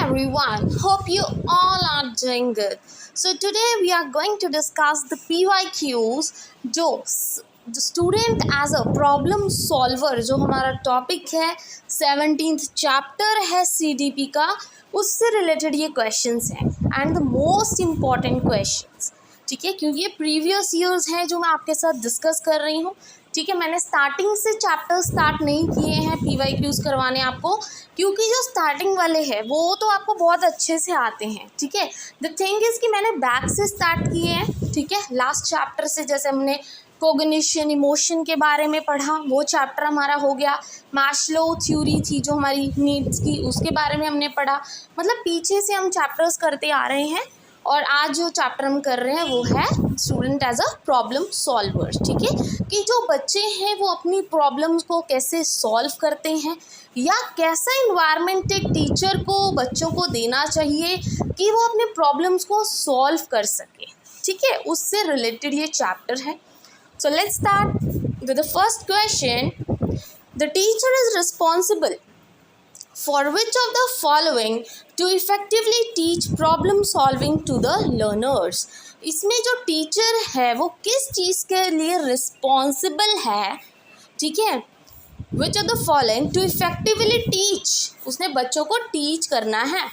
everyone, hope you all are doing good. So today we are going to discuss the PYQs जो student as a problem solver जो हमारा topic है 17th chapter है CDP का, उससे related ये questions हैं and the most important questions, ठीक है, क्योंकि ये प्रीवियस ईयर्स हैं जो मैं आपके साथ डिस्कस कर रही हूँ। ठीक है, मैंने स्टार्टिंग से चैप्टर स्टार्ट नहीं किए हैं PYQs करवाने आपको, क्योंकि जो स्टार्टिंग वाले हैं वो तो आपको बहुत अच्छे से आते हैं। ठीक है, द थिंग इज़ कि मैंने बैक से स्टार्ट किए हैं। ठीक है, लास्ट चैप्टर से जैसे हमने कोग्निशन इमोशन के बारे में पढ़ा, वो चैप्टर हमारा हो गया। मैस्लो थ्योरी थी जो हमारी नीड्स की, उसके बारे में हमने पढ़ा। मतलब पीछे से हम चैप्टर्स करते आ रहे हैं और आज जो चैप्टर हम कर रहे हैं वो है student as a problem solver. ठीक है, कि जो बच्चे हैं वो अपनी प्रॉब्लम्स को कैसे सॉल्व करते हैं या कैसा इन्वायरमेंट एक टीचर को बच्चों को देना चाहिए कि वो अपने प्रॉब्लम्स को सॉल्व कर सके। ठीक है, उससे रिलेटेड ये चैप्टर है। So let's start with the first question. The teacher is responsible for which of the following to effectively teach problem solving to the learners। इसमें जो टीचर है वो किस चीज़ के लिए रिस्पॉन्सिबल है? ठीक है, which of the following to effectively teach, उसने बच्चों को टीच करना है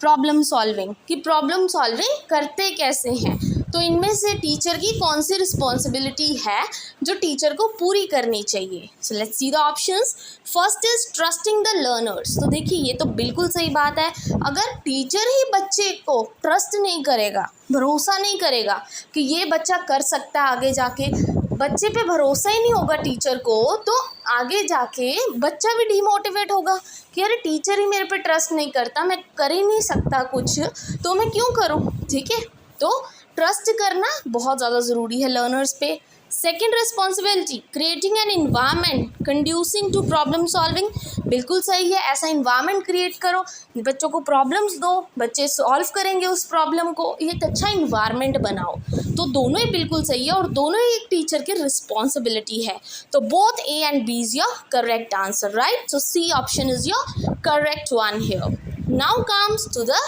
प्रॉब्लम सॉल्विंग, कि प्रॉब्लम सॉल्विंग करते कैसे हैं। तो इनमें से टीचर की कौन सी रिस्पॉन्सिबिलिटी है जो टीचर को पूरी करनी चाहिए? So let's see the options. First is trusting the learners. तो देखिए ये तो बिल्कुल सही बात है। अगर टीचर ही बच्चे को ट्रस्ट नहीं करेगा, भरोसा नहीं करेगा कि ये बच्चा कर सकता है, आगे जाके बच्चे पे भरोसा ही नहीं होगा टीचर को, तो आगे जाके बच्चा भी डीमोटिवेट होगा कि अरे टीचर ही मेरे पे ट्रस्ट नहीं करता, मैं कर ही नहीं सकता कुछ, तो मैं क्यों करूँ। ठीक है, तो ट्रस्ट करना बहुत ज़्यादा ज़रूरी है लर्नर्स पे। Second responsibility, creating an environment conducive to problem solving. बिल्कुल सही है, ऐसा इन्वायरमेंट क्रिएट करो, बच्चों को प्रॉब्लम्स दो, बच्चे सॉल्व करेंगे उस प्रॉब्लम को, एक अच्छा इन्वायरमेंट बनाओ। तो दोनों ही बिल्कुल सही है और दोनों ही एक टीचर की रिस्पॉन्सिबिलिटी है। तो both A and B is your correct answer, right. So C option is your correct one here. Now comes to the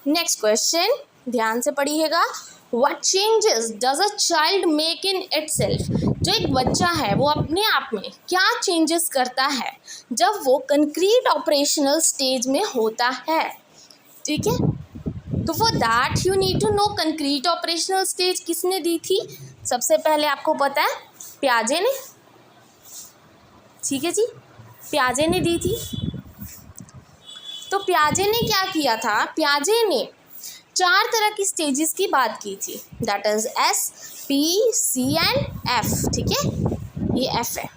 next question, ध्यान से पढ़िएगा। What changes does a child make in itself? जो एक बच्चा है वो अपने आप में क्या चेंजेस करता है जब वो कंक्रीट ऑपरेशनल स्टेज में होता है? ठीक है, तो for that you need to know concrete operational stage किसने दी थी। सबसे पहले आपको पता है पियाजे ने। ठीक है जी, पियाजे ने दी थी। तो पियाजे ने क्या किया था, पियाजे ने 4 तरह की स्टेजेस की बात की थी, that is S, P, C and F। ठीक है, ये F है,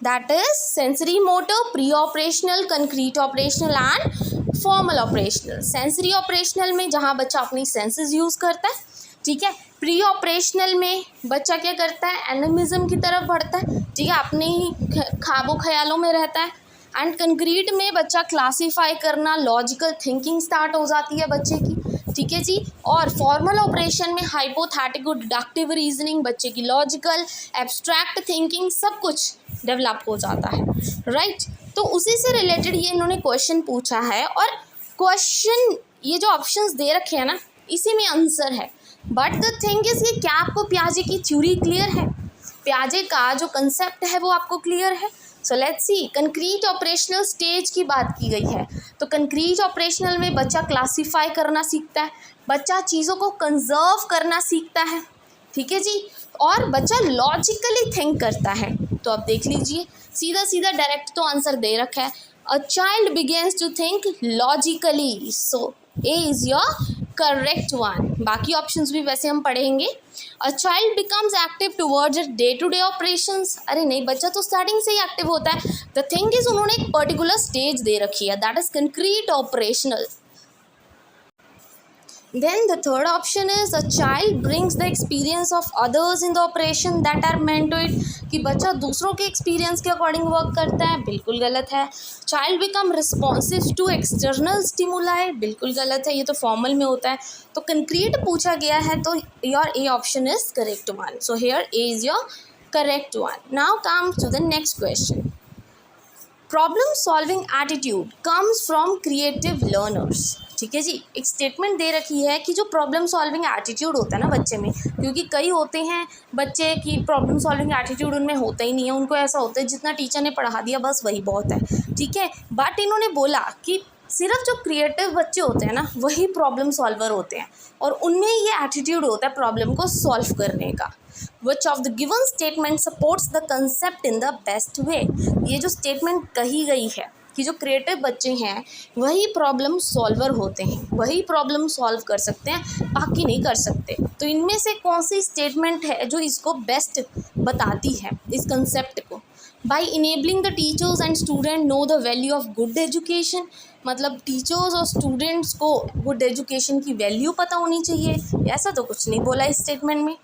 that is sensory motor, pre operational, concrete operational and formal operational. Sensory operational में जहाँ बच्चा अपनी सेंसेस यूज़ करता है। ठीक है, प्री ऑपरेशनल में बच्चा क्या करता है, एनिमिज्म की तरफ बढ़ता है। ठीक है, अपने ही ख्वाबों ख्यालों में रहता है। एंड कंक्रीट में बच्चा क्लासीफाई करना, लॉजिकल थिंकिंग स्टार्ट हो जाती है बच्चे की। ठीक है जी, और फॉर्मल ऑपरेशन में हाइपोथेटिकल डिडक्टिव रीजनिंग, बच्चे की लॉजिकल एब्स्ट्रैक्ट थिंकिंग सब कुछ डेवलप हो जाता है, राइट। तो उसी से रिलेटेड ये इन्होंने क्वेश्चन पूछा है और क्वेश्चन ये जो ऑप्शंस दे रखे हैं ना, इसी में आंसर है। बट द थिंग इज कि क्या आपको पियाजे की थ्योरी क्लियर है, पियाजे का जो कंसेप्ट है वो आपको क्लियर है? So let's see, concrete operational stage की बात की गई है। तो कंक्रीट ऑपरेशनल में बच्चा क्लासीफाई करना सीखता है, बच्चा चीज़ों को कंजर्व करना सीखता है। ठीक है जी, और बच्चा लॉजिकली थिंक करता है। तो अब देख लीजिए, सीधा सीधा डायरेक्ट तो आंसर दे रखा है, a child begins to think logically. So A is your correct one. बाकी ऑप्शंस भी वैसे हम पढ़ेंगे। A child becomes active towards day to day operations. अरे नहीं, बच्चा तो स्टार्टिंग से ही एक्टिव होता है। द थिंग इज उन्होंने एक पर्टिकुलर स्टेज दे रखी है, that is concrete operational. Then the third option is a child brings the experience of others in the operation that are meant to it, कि बच्चा दूसरों के एक्सपीरियंस के अकॉर्डिंग वर्क करता है, बिल्कुल गलत है। Child become responsive to external stimuli, बिल्कुल गलत है, ये तो फॉर्मल में होता है। तो कंक्रीट पूछा गया है तो your A option is correct one. So here A is your correct one. Now comes to the next question. Problem solving attitude comes from creative learners. ठीक है जी, एक स्टेटमेंट दे रखी है कि जो प्रॉब्लम सॉल्विंग एटीट्यूड होता है ना बच्चे में, क्योंकि कई होते हैं बच्चे की प्रॉब्लम सॉल्विंग एटीट्यूड उनमें होता ही नहीं है, उनको ऐसा होता है जितना टीचर ने पढ़ा दिया बस वही बहुत है। ठीक है, बट इन्होंने बोला कि सिर्फ जो क्रिएटिव बच्चे होते हैं ना वही प्रॉब्लम सॉल्वर होते हैं और उनमें ये एटीट्यूड होता है प्रॉब्लम को सॉल्व करने का। Which of the given statement supports the concept in the best way? ये जो स्टेटमेंट कही गई है कि जो क्रिएटिव बच्चे हैं वही प्रॉब्लम सॉल्वर होते हैं, वही प्रॉब्लम सॉल्व कर सकते हैं, बाकी नहीं कर सकते। तो इनमें से कौन सी स्टेटमेंट है जो इसको बेस्ट बताती है इस कंसेप्ट को? By enabling the teachers and student know the value of good education, मतलब टीचर्स और स्टूडेंट्स को गुड एजुकेशन की वैल्यू पता होनी चाहिए, ऐसा तो कुछ नहीं बोला इस स्टेटमेंट में।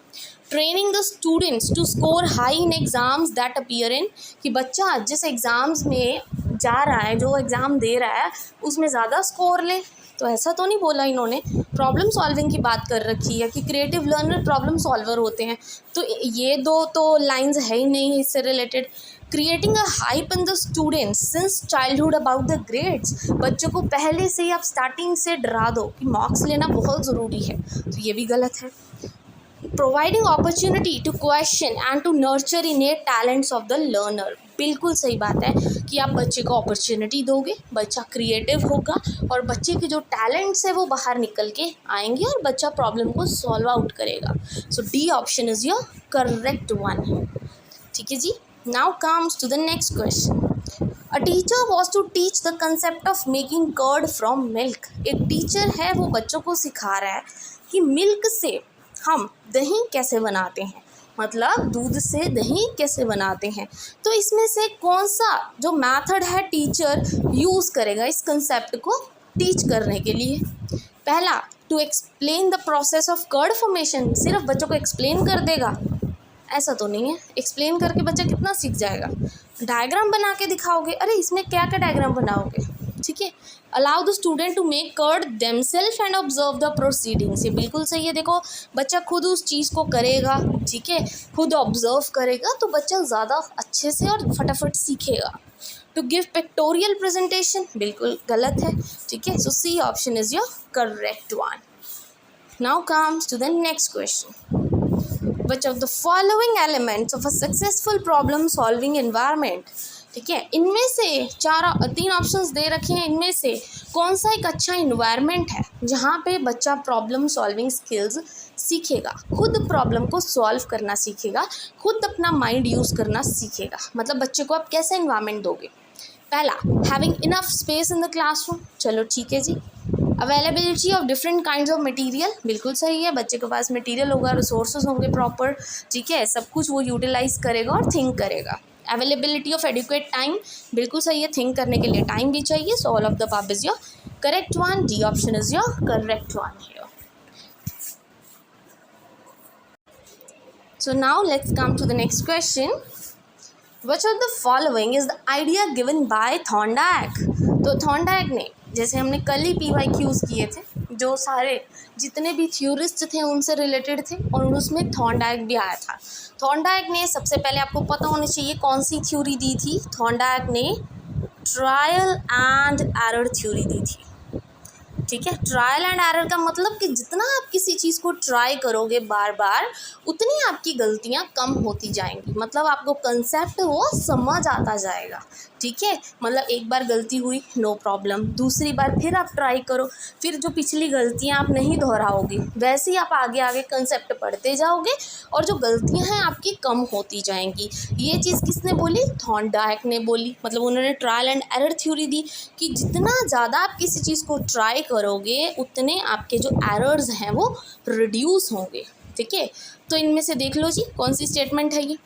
Training the students to score high in exams that appear in, कि बच्चा जिस एग्ज़ाम्स में जा रहा है, जो एग्ज़ाम दे रहा है उसमें ज़्यादा स्कोर ले, तो ऐसा तो नहीं बोला इन्होंने। प्रॉब्लम सॉल्विंग की बात कर रखी है कि क्रिएटिव लर्नर प्रॉब्लम सॉल्वर होते हैं, तो ये दो तो लाइंस है ही नहीं इससे related. Creating a hype in the students since childhood about the grades, बच्चों को पहले से ही आप स्टार्टिंग से डरा दो कि मार्क्स लेना बहुत ज़रूरी है, तो ये भी गलत है। Providing opportunity to question and to nurture innate talents of the learner, बिल्कुल सही बात है कि आप बच्चे को अपॉर्चुनिटी दोगे, बच्चा क्रिएटिव होगा और बच्चे के जो टैलेंट्स है वो बाहर निकल के आएंगे और बच्चा प्रॉब्लम को सॉल्व आउट करेगा। So D option is your correct one. ठीक है जी, now comes to the next question. A teacher was to teach the concept of making curd from milk, एक टीचर है वो बच्चों को सिखा रहा है कि मिल्क से हम दही कैसे बनाते हैं, मतलब दूध से दही कैसे बनाते हैं। तो इसमें से कौन सा जो मेथड है टीचर यूज़ करेगा इस कंसेप्ट को टीच करने के लिए? पहला, to explain the process of curd formation, सिर्फ बच्चों को एक्सप्लेन कर देगा, ऐसा तो नहीं है। एक्सप्लेन करके बच्चा कितना सीख जाएगा? डायग्राम बना के दिखाओगे, अरे इसमें क्या क्या डायग्राम बनाओगे? ठीक है। Allow the student to make curd themselves and observe the proceedings, ये बिल्कुल सही है। देखो बच्चा खुद उस चीज़ को करेगा, ठीक है, खुद ऑब्जर्व करेगा तो बच्चा ज़्यादा अच्छे से और फटाफट सीखेगा। टू गिव पिक्टोरियल प्रेजेंटेशन, बिल्कुल गलत है। ठीक है, so C option is your correct one. Now comes to the next question. Which of the following elements of a successful problem solving environment, ठीक है, इनमें से तीन ऑप्शंस दे रखे हैं, इनमें से कौन सा एक अच्छा इन्वायरमेंट है जहाँ पे बच्चा प्रॉब्लम सॉल्विंग स्किल्स सीखेगा, खुद प्रॉब्लम को सॉल्व करना सीखेगा, खुद अपना माइंड यूज़ करना सीखेगा। मतलब बच्चे को आप कैसे इन्वायरमेंट दोगे? पहला, having enough space in the classroom, चलो ठीक है जी। Availability of different kinds of material, बिल्कुल सही है, बच्चे के पास मटेरियल होगा, रिसोर्सेज होंगे प्रॉपर, ठीक है, सब कुछ वो यूटिलाइज करेगा और थिंक करेगा। अवेलेबिलिटी ऑफ एडिक्वेट टाइम, बिल्कुल सही है, थिंक करने के लिए टाइम भी चाहिए। So all of the above is your correct one, D option is your correct one here. So now let's come to the next question. Which of the following is the idea given by Thorndike? तो Thorndike ने, जैसे हमने कल ही PYQs किए थे, जो सारे जितने भी थ्योरिस्ट थे उनसे रिलेटेड थे और उसमें थॉर्नडाइक भी आया था। थॉर्नडाइक ने सबसे पहले, आपको पता होना चाहिए कौन सी थ्योरी दी थी। थॉर्नडाइक ने ट्रायल एंड एरर थ्योरी दी थी। ठीक है, ट्रायल एंड एरर का मतलब कि जितना आप किसी चीज़ को ट्राई करोगे बार बार उतनी आपकी गलतियां कम होती जाएंगी, मतलब आपको कंसेप्ट वो समझ आता जाएगा। ठीक है, मतलब एक बार गलती हुई नो प्रॉब्लम, दूसरी बार फिर आप ट्राई करो, फिर जो पिछली गलतियां आप नहीं दोहराओगे वैसे ही आप आगे आगे कंसेप्ट पढ़ते जाओगे और जो गलतियां हैं आपकी कम होती जाएंगी। ये चीज़ किसने बोली? थॉर्नडाइक ने बोली। मतलब उन्होंने ट्रायल एंड एरर थ्योरी दी कि जितना ज़्यादा आप किसी चीज़ को ट्राई करोगे उतने आपके जो एरर्स हैं वो रिड्यूस होंगे। ठीक है, तो इनमें से देख लो जी कौन सी स्टेटमेंट है ये।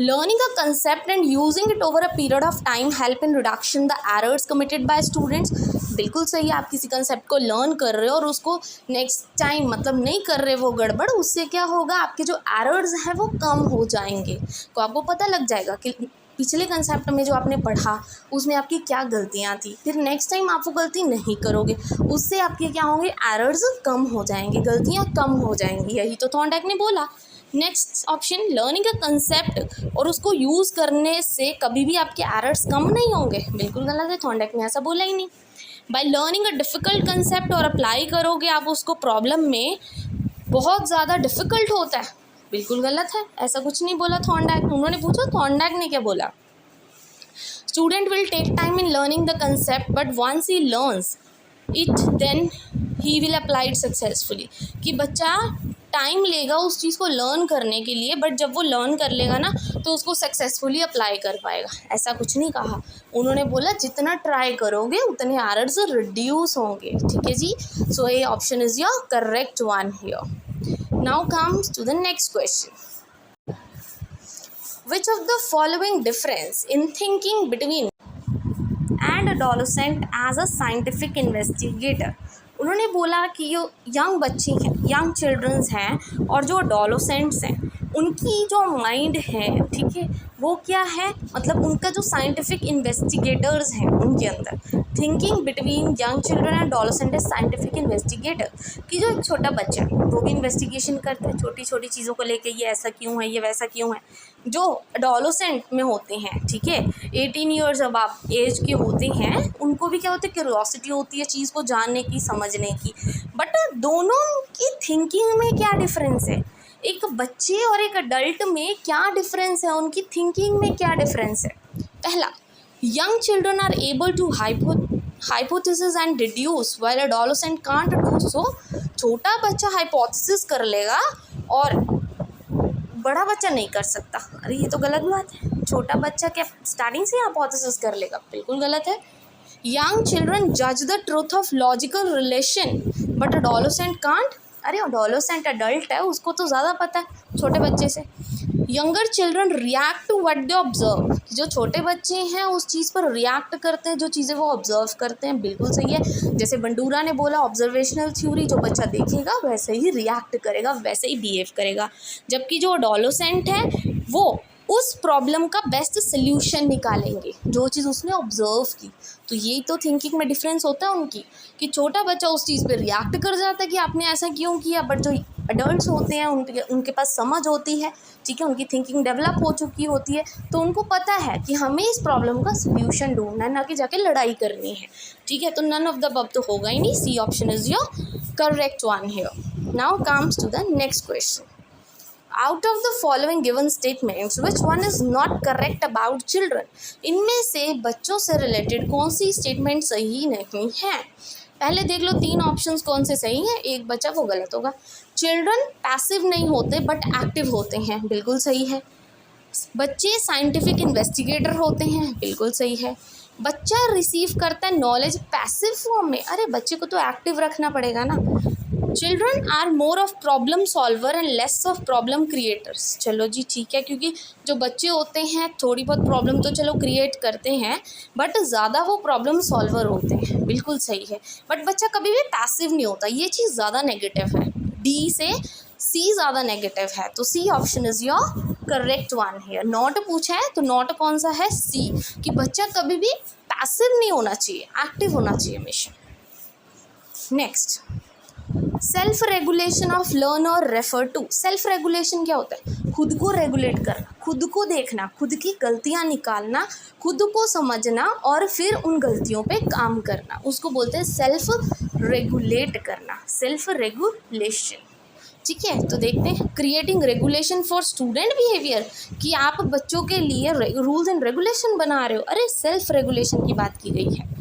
Learning a concept and using it over a period of time help in reduction the errors committed by students, बिल्कुल सही है। आप किसी कंसेप्ट को लर्न कर रहे हो और उसको नेक्स्ट टाइम मतलब नहीं कर रहे वो गड़बड़, उससे क्या होगा, आपके जो एरर्स हैं वो कम हो जाएंगे। तो आपको पता लग जाएगा कि पिछले कंसेप्ट में जो आपने पढ़ा उसमें आपकी क्या गलतियाँ थी, फिर नेक्स्ट टाइम आप वो गलती नहीं करोगे, उससे आपके क्या होंगे, एरर्स कम हो जाएंगे, गलतियाँ कम हो जाएंगी। यही तो थॉर्नडाइक ने बोला। Next option, learning a concept और उसको यूज़ करने से कभी भी आपके एरर्स कम नहीं होंगे, बिल्कुल गलत है, थॉर्नडाइक ने ऐसा बोला ही नहीं। By learning a difficult concept और अप्लाई करोगे आप उसको प्रॉब्लम में, बहुत ज़्यादा डिफ़िकल्ट होता है, बिल्कुल गलत है, ऐसा कुछ नहीं बोला थॉर्नडाइक। उन्होंने पूछा थॉर्नडाइक ने क्या बोला, student will take time in learning the concept but once he learns it then he will apply it successfully, कि बच्चा टाइम लेगा उस चीज़ को लर्न करने के लिए, बट जब वो लर्न कर लेगा ना तो उसको सक्सेसफुली अप्लाई कर पाएगा, ऐसा कुछ नहीं कहा। उन्होंने बोला जितना ट्राई करोगे उतने एरर्स रिड्यूस होंगे, ठीक है जी। So A option is your correct one here. Now comes to the next question, which of the following difference in thinking between and adolescent as a scientific investigator। उन्होंने बोला कि जो यंग बच्चे हैं, यंग चिल्ड्रंस हैं और जो अडोलोसेंट्स हैं, उनकी जो माइंड है, ठीक है, वो क्या है, मतलब उनका जो साइंटिफिक इन्वेस्टिगेटर्स हैं उनके अंदर, thinking between young children and adolescent age scientific investigator, कि जो एक छोटा बच्चा है वो भी इन्वेस्टिगेशन करता है छोटी छोटी चीज़ों को लेके, ये ऐसा क्यों है, ये वैसा क्यों है। जो अडोलोसेंट में होते हैं, ठीक है, 18 ईयर्स अब आप एज के होते हैं, उनको भी क्या होती है, क्यूरियोसिटी होती है चीज़ को जानने की, समझने की। बट दोनों की थिंकिंग में क्या डिफरेंस है, एक बच्चे और एक अडल्ट में क्या डिफरेंस है, उनकी थिंकिंग में क्या डिफरेंस है। पहला, young children are able to hypothesis and deduce while adolescent can't do so. छोटा बच्चा हाइपोथेसिस कर लेगा और बड़ा बच्चा नहीं कर सकता। अरे ये तो गलत बात है, छोटा बच्चा क्या स्टार्टिंग से हाइपोथेसिस कर लेगा, बिल्कुल गलत है। यंग चिल्ड्रन जज the truth of logical relation but adolescent can't. अरे अडोलोसेंट अडल्ट है, उसको तो ज़्यादा पता है छोटे बच्चे से। Younger children react to what they observe, जो छोटे बच्चे हैं उस चीज़ पर रिएक्ट करते हैं, जो चीज़ें वो ऑब्जर्व करते हैं, बिल्कुल सही है। जैसे बंडूरा ने बोला ऑब्जर्वेशनल थ्योरी, जो बच्चा देखेगा वैसे ही रिएक्ट करेगा, वैसे ही बिहेव करेगा। जबकि जो अडोलोसेंट है वो उस प्रॉब्लम का बेस्ट सोल्यूशन निकालेंगे, जो चीज़ उसने ऑब्जर्व की। तो यही तो थिंकिंग में डिफरेंस होता है उनकी, कि छोटा बच्चा उस चीज़ पे रिएक्ट कर जाता है कि आपने ऐसा क्यों किया, बट जो अडल्ट्स होते हैं उनके पास समझ होती है, ठीक है, उनकी थिंकिंग डेवलप हो चुकी होती है, तो उनको पता है कि हमें इस प्रॉब्लम का सोल्यूशन ढूंढना है, ना कि जाके लड़ाई करनी है, ठीक है। तो नन ऑफ द अबव तो होगा ही नहीं, C option is your correct one here. Now comes to the next question, out of the following given statements which one is not correct about children. इनमें से बच्चों से रिलेटेड कौन सी statement सही नहीं है। पहले देख लो तीन ऑप्शंस कौन से सही हैं, एक बचा वो गलत होगा। चिल्ड्रन पैसिव नहीं होते बट एक्टिव होते हैं, बिल्कुल सही है। बच्चे साइंटिफिक इन्वेस्टिगेटर होते हैं, बिल्कुल सही है। बच्चा रिसीव करता है नॉलेज पैसिव फॉर्म में, अरे बच्चे को तो एक्टिव रखना पड़ेगा ना। Children are more of problem solver and less of problem creators, चलो जी ठीक है, क्योंकि जो बच्चे होते हैं थोड़ी बहुत प्रॉब्लम तो चलो क्रिएट करते हैं, बट ज़्यादा वो प्रॉब्लम सॉल्वर होते हैं, बिल्कुल सही है। बट बच्चा कभी भी पैसिव नहीं होता, ये चीज़ ज़्यादा नेगेटिव है, डी से सी ज़्यादा नेगेटिव है, तो C option is your correct one here. Not पूछा है तो नॉट कौन सा है, सी, कि बच्चा कभी भी पैसिव नहीं होना चाहिए, एक्टिव होना चाहिए हमेशा। Next, self regulation of learn और रेफर टू। सेल्फ रेगुलेशन क्या होता है, खुद को रेगुलेट करना, खुद को देखना, खुद की गलतियां निकालना, खुद को समझना और फिर उन गलतियों पे काम करना, उसको बोलते हैं सेल्फ रेगुलेट करना, सेल्फ रेगुलेशन, ठीक है। तो देखते हैं, creating regulation for student behaviour, कि आप बच्चों के लिए रूल्स एंड रेगुलेशन बना रहे हो, अरे सेल्फ रेगुलेशन की बात की गई है।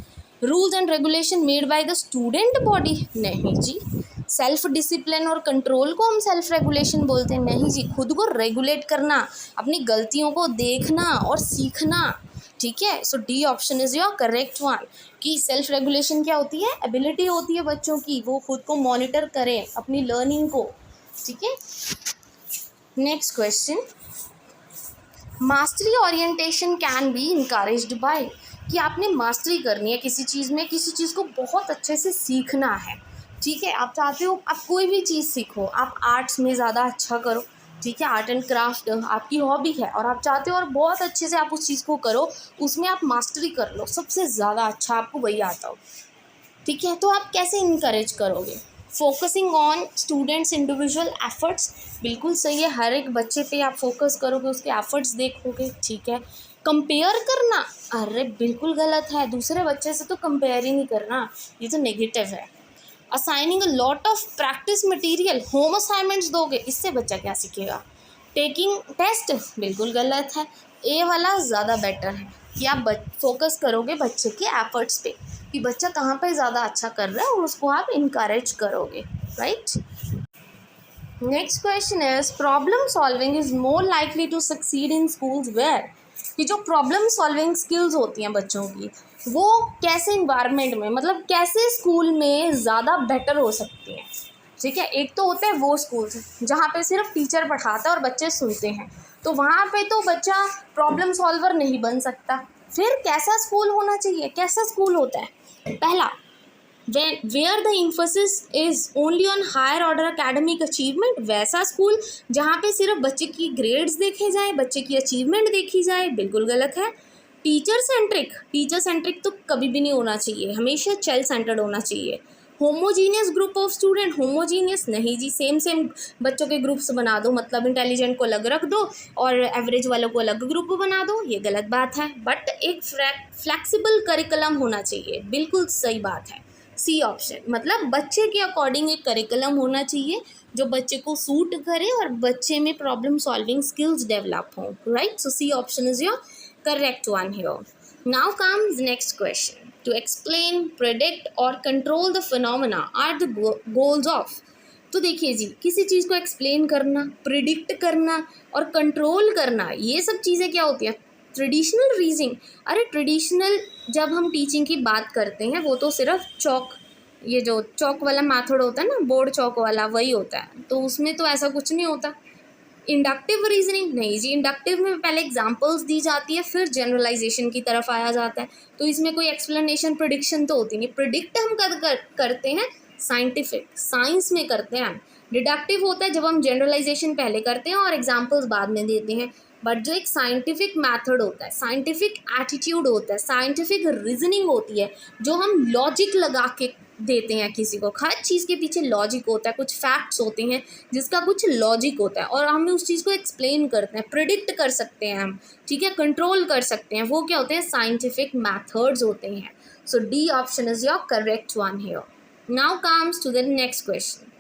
Rules and regulation made by the student body, नहीं जी। सेल्फ डिसिप्लिन और कंट्रोल को हम सेल्फ रेगुलेशन बोलते हैं, नहीं जी। खुद को रेगुलेट करना, अपनी गलतियों को देखना और सीखना, ठीक है। So D option is your correct one, कि सेल्फ रेगुलेशन क्या होती है, एबिलिटी होती है बच्चों की, वो खुद को मॉनिटर करें अपनी लर्निंग को, ठीक है। Next question, mastery orientation can be encouraged by, कि आपने मास्टरी करनी है किसी चीज़ में, किसी चीज़ को बहुत अच्छे से सीखना है, ठीक है। आप चाहते हो आप कोई भी चीज़ सीखो, आप आर्ट्स में ज़्यादा अच्छा करो, ठीक है, आर्ट एंड क्राफ्ट आपकी हॉबी है और आप चाहते हो और बहुत अच्छे से आप उस चीज़ को करो, उसमें आप मास्टरी कर लो, सबसे ज़्यादा अच्छा आपको वही आता हो, ठीक है। तो आप कैसे इनकरेज करोगे, focusing on students individual efforts, बिल्कुल सही है, हर एक बच्चे पे आप फोकस करोगे, उसके एफर्ट्स देखोगे, ठीक है। कंपेयर करना, अरे बिल्कुल गलत है, दूसरे बच्चे से तो कंपेयर ही नहीं करना, ये तो नेगेटिव है। Assigning a lot of practice material, home assignments दोगे, इससे बच्चा क्या सीखेगा। टेकिंग टेस्ट, बिल्कुल गलत है, ए वाला ज़्यादा बेटर है कि आप फोकस करोगे बच्चे के एफर्ट्स पे कि बच्चा कहाँ पे ज़्यादा अच्छा कर रहा है और उसको आप इनकरेज करोगे, right. Next question is problem solving is more likely to succeed in schools where, कि जो प्रॉब्लम सॉल्विंग स्किल्स होती हैं बच्चों की, वो कैसे इन्वायरमेंट में, मतलब कैसे स्कूल में ज़्यादा बेटर हो सकती हैं, ठीक है। एक तो होते हैं वो स्कूल्स जहाँ पे सिर्फ टीचर पढ़ाता है और बच्चे सुनते हैं, तो वहाँ पे तो बच्चा प्रॉब्लम सॉल्वर नहीं बन सकता। फिर कैसा स्कूल होना चाहिए, कैसा स्कूल होता है, पहला where the emphasis is only on higher order academic achievement, वैसा स्कूल जहाँ पे सिर्फ बच्चे की ग्रेड्स देखे जाए, बच्चे की अचीवमेंट देखी जाए, बिल्कुल गलत है। टीचर सेंट्रिक तो कभी भी नहीं होना चाहिए, हमेशा चाइल्ड सेंटर्ड होना चाहिए। Homogeneous group of student, homogeneous नहीं जी, सेम बच्चों के ग्रुप्स बना दो, मतलब इंटेलिजेंट को अलग रख दो और एवरेज वालों को अलग ग्रुप बना दो, ये गलत बात है। बट एक फ्लैक्सिबल करिकुलम होना चाहिए, बिल्कुल सही बात है, सी ऑप्शन, मतलब बच्चे के अकॉर्डिंग एक करिकुलम होना चाहिए जो बच्चे को सूट करे और बच्चे में प्रॉब्लम सॉल्विंग स्किल्स डेवलप हों, right. So C option is your correct one here. Now comes next question, to explain, predict और control the phenomena are the goals of. तो देखिए जी, किसी चीज़ को एक्सप्लेन करना, प्रिडिक्ट करना और कंट्रोल करना, ये सब चीज़ें क्या होती हैं, ट्रेडिशनल रीजनिंग। अरे ट्रेडिशनल जब हम टीचिंग की बात करते हैं वो तो सिर्फ चौक, ये जो चौक वाला मेथड होता है ना, बोर्ड चौक वाला, वही होता है, तो उसमें तो ऐसा कुछ नहीं होता। इंडक्टिव रीजनिंग नहीं जी, इंडक्टिव में पहले एग्जांपल्स दी जाती है फिर जनरलाइजेशन की तरफ आया जाता है, तो इसमें कोई एक्सप्लेनेशन प्रिडिक्शन तो होती नहीं। प्रिडिक्ट हम करते हैं साइंटिफिक साइंस में करते हैं। डिडक्टिव होता है जब हम जनरलाइजेशन पहले करते हैं और एग्जांपल्स बाद में देते हैं। बट जो एक साइंटिफिक मेथड होता है, साइंटिफिक एटीट्यूड होता है, साइंटिफिक रीजनिंग होती है, जो हम लॉजिक लगा के देते हैं किसी को, हर चीज़ के पीछे लॉजिक होता है, कुछ फैक्ट्स होते हैं जिसका कुछ लॉजिक होता है और हम उस चीज़ को एक्सप्लेन करते हैं, प्रिडिक्ट कर सकते हैं हम, ठीक है, कंट्रोल कर सकते हैं, वो क्या होते हैं, साइंटिफिक मैथड्स होते हैं। So D option is your correct one here. Now comes to the next question,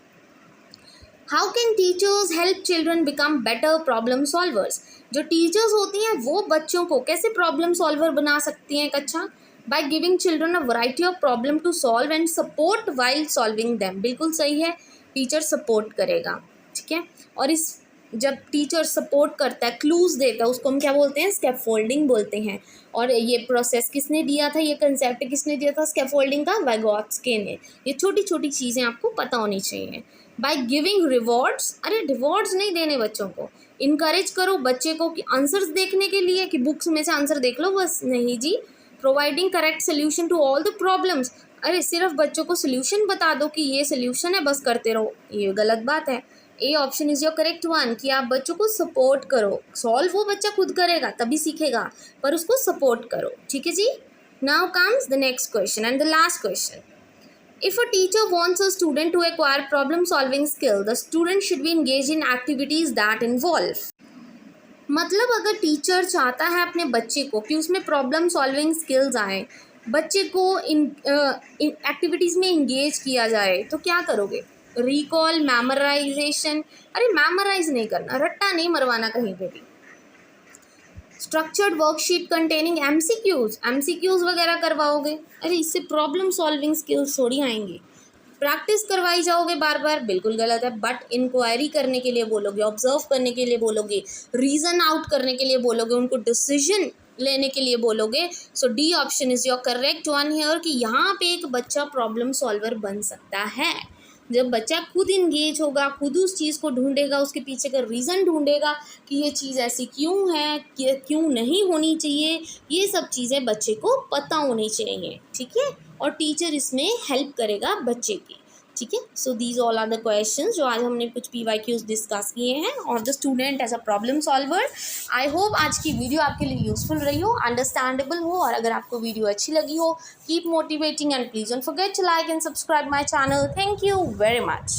how can teachers help children become better problem solvers. जो टीचर्स होती हैं वो बच्चों को कैसे प्रॉब्लम सॉल्वर बना सकती हैं, अच्छा, by giving children a variety of problem to solve and support while solving them, बिल्कुल सही है, टीचर सपोर्ट करेगा, ठीक है। और इस जब टीचर सपोर्ट करता है, क्लूज देता है, उसको हम क्या बोलते हैं, स्कैफोल्डिंग बोलते हैं। और ये प्रोसेस किसने दिया था, ये कंसेप्ट किसने दिया था स्कैफोल्डिंग का, वाइगोत्स्की ने। ये छोटी छोटी चीज़ें आपको पता होनी चाहिए। बाय गिविंग रिवॉर्ड्स, अरे रिवॉर्ड्स नहीं देने बच्चों को, इनकरेज करो बच्चे को कि आंसर्स देखने के लिए कि बुक्स में से आंसर देख लो बस, नहीं जी। Providing correct solution to all the problems, अरे सिर्फ बच्चों को सोल्यूशन बता दो कि ये सोल्यूशन है बस करते रहो, ये गलत बात है। ए option is your correct one, कि आप बच्चों को सपोर्ट करो, सॉल्व वो बच्चा खुद करेगा तभी सीखेगा, पर उसको सपोर्ट करो, ठीक है जी। Now comes the next question and the last question, if a teacher wants a student to acquire problem solving skill, the student should be engaged in activities that involve, मतलब अगर टीचर चाहता है अपने बच्चे को कि उसमें प्रॉब्लम सॉल्विंग स्किल्स आए, बच्चे को इन एक्टिविटीज़ में इंगेज किया जाए, तो क्या करोगे, रिकॉल, मेमोराइजेशन, अरे मेमोराइज नहीं करना, रट्टा नहीं मरवाना कहीं पे भी। स्ट्रक्चर्ड वर्कशीट कंटेनिंग एमसीक्यूज़ वगैरह करवाओगे, अरे इससे प्रॉब्लम सॉल्विंग स्किल्स थोड़ी आएंगी। प्रैक्टिस करवाई जाओगे बार बार, बिल्कुल गलत है। बट इंक्वायरी करने के लिए बोलोगे, ऑब्जर्व करने के लिए बोलोगे, रीज़न आउट करने के लिए बोलोगे, उनको डिसीजन लेने के लिए बोलोगे। So D option is your correct one here, कि यहाँ पे एक बच्चा प्रॉब्लम सॉल्वर बन सकता है जब बच्चा खुद इंगेज होगा, खुद उस चीज़ को ढूंढेगा, उसके पीछे का रीज़न ढूंढेगा कि ये चीज़ ऐसी क्यों है, कि क्यों नहीं होनी चाहिए, ये सब चीज़ें बच्चे को पता होनी चाहिए, ठीक है। और टीचर इसमें हेल्प करेगा बच्चे की, ठीक ठीक है। So these all are the questions जो आज हमने कुछ PYQs डिस्कस किए हैं और the student as a problem solver. I hope आज की वीडियो आपके लिए यूजफुल रही हो, अंडरस्टैंडेबल हो, और अगर आपको वीडियो अच्छी लगी हो, keep motivating and please don't forget to like and subscribe my channel. Thank you very much.